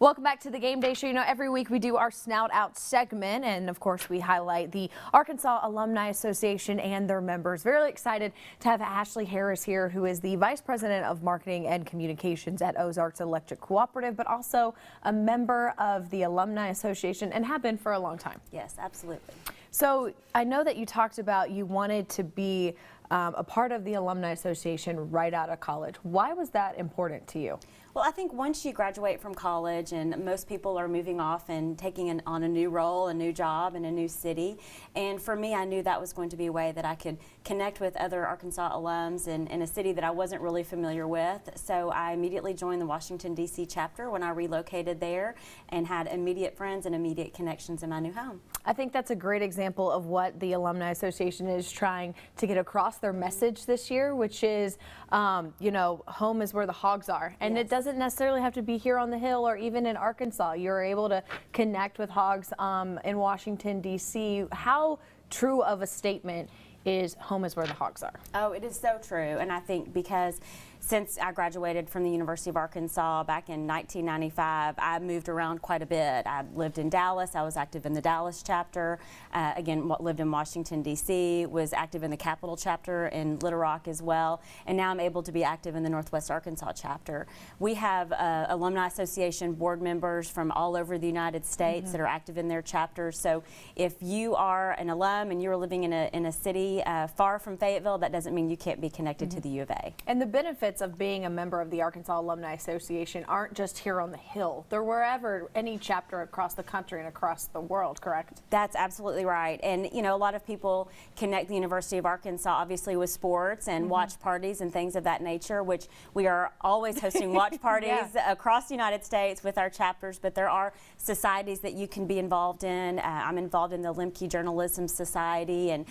Welcome back to the Game Day Show. You know, every week we do our Snout Out segment, and of course we highlight the Arkansas Alumni Association and their members. Very excited to have Ashley Harris here, who is the Vice President of Marketing and Communications at Ozarks Electric Cooperative, but also a member of the Alumni Association and have been for a long time. Yes, absolutely. So I know that you talked about you wanted to be a part of the Alumni Association right out of college. Why was that important to you? Well, I think once you graduate from college and most people are moving off and taking on a new role, a new job in a new city, and for me I knew that was going to be a way that I could connect with other Arkansas alums in a city that I wasn't really familiar with. So I immediately joined the Washington, D.C. chapter when I relocated there and had immediate friends and immediate connections in my new home. I think that's a great example of what the Alumni Association is trying to get across their message this year, which is, you know, home is where the hogs are. And Yes. It doesn't necessarily have to be here on the Hill or even in Arkansas. You're able to connect with hogs in Washington, D.C. How true of a statement is home is where the hogs are? Oh, it is so true. And I think because since I graduated from the University of Arkansas back in 1995, I moved around quite a bit. I lived in Dallas. I was active in the Dallas chapter. Again, lived in Washington, D.C., was active in the Capital chapter in Little Rock as well. And now I'm able to be active in the Northwest Arkansas chapter. We have Alumni Association board members from all over the United States that are active in their chapters. So if you are an alum and you're living in a city far from Fayetteville, that doesn't mean you can't be connected to the U of A. And the benefits of being a member of the Arkansas Alumni Association aren't just here on the Hill. They're wherever, any chapter across the country and across the world, correct? That's absolutely right. And, you know, a lot of people connect the University of Arkansas obviously with sports and watch parties and things of that nature, which we are always hosting watch parties across the United States with our chapters, but there are societies that you can be involved in. I'm involved in the Lemke Journalism Society, and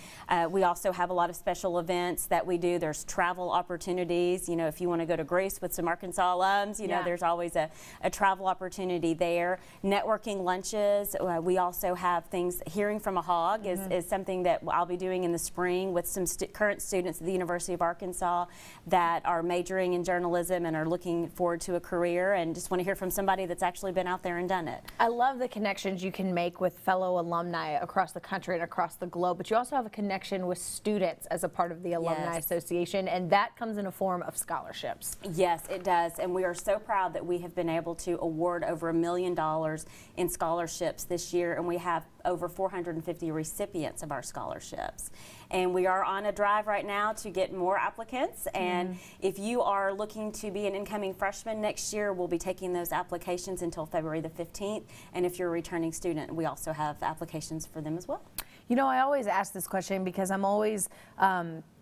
we also have a lot of special events that we do. There's travel opportunities. You know, if you want to go to Greece with some Arkansas alums, you know, there's always a travel opportunity there. Networking lunches. We also have things. Hearing from a hog is something that I'll be doing in the spring with some current students at the University of Arkansas that are majoring in journalism and are looking forward to a career and just want to hear from somebody that's actually been out there and done it. I love the connections you can make with fellow alumni across the country and across the globe, but you also have a connection with students as a part of the Alumni Association, and that comes in a form of scholarships. Yes, it does, and we are so proud that we have been able to award over $1 million in scholarships this year, and we have over 450 recipients of our scholarships. And we are on a drive right now to get more applicants, and if you are looking to be an incoming freshman next year, we'll be taking those applications until February the 15th, and if you're a returning student, we also have applications for them as well. You know, I always ask this question because I'm always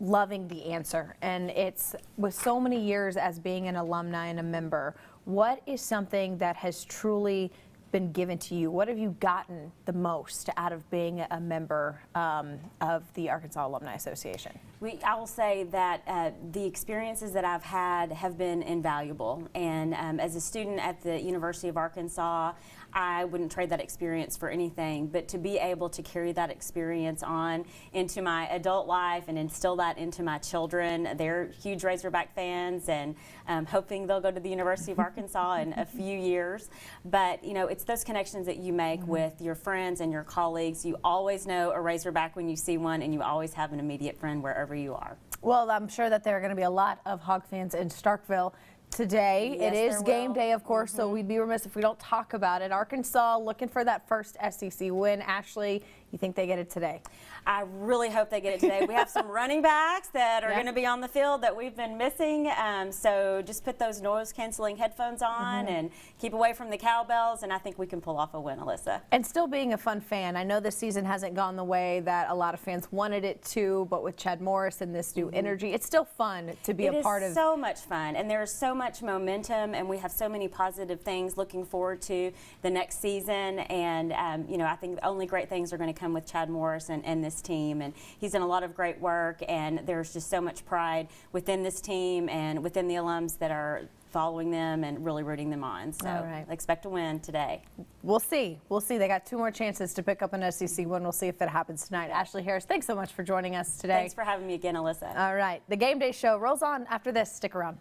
loving the answer, and it's with so many years as being an alumni and a member, what is something that has truly been given to you? What have you gotten the most out of being a member of the Arkansas Alumni Association? I will say that the experiences that I've had have been invaluable, and as a student at the University of Arkansas, I wouldn't trade that experience for anything, but to be able to carry that experience on into my adult life and instill that into my children. They're huge Razorback fans, and hoping they'll go to the University of Arkansas in a few years. But, you know, it's those connections that you make with your friends and your colleagues. You always know a Razorback when you see one, and you always have an immediate friend wherever you are. Well, I'm sure that there are going to be a lot of Hog fans in Starkville today. Yes, it is game day, of course, so we'd be remiss if we don't talk about it. Arkansas looking for that first SEC win. Ashley, you think they get it today? I really hope they get it today. We have some running backs that are going to be on the field that we've been missing, so just put those noise-canceling headphones on and keep away from the cowbells, and I think we can pull off a win, Alyssa. And still being a fun fan. I know this season hasn't gone the way that a lot of fans wanted it to, but with Chad Morris and this new energy, it's still fun to be a part of. It is so much fun, and there's so much momentum, and we have so many positive things looking forward to the next season, and you know, I think only great things are going to come with Chad Morris and this team, and he's done a lot of great work, and there's just so much pride within this team and within the alums that are following them and really rooting them on. So expect to win today. We'll see. We'll see. They got 2 more chances to pick up an SEC win. We'll see if it happens tonight. Ashley Harris, thanks so much for joining us today. Thanks for having me again, Alyssa. All right. The Game Day Show rolls on after this. Stick around.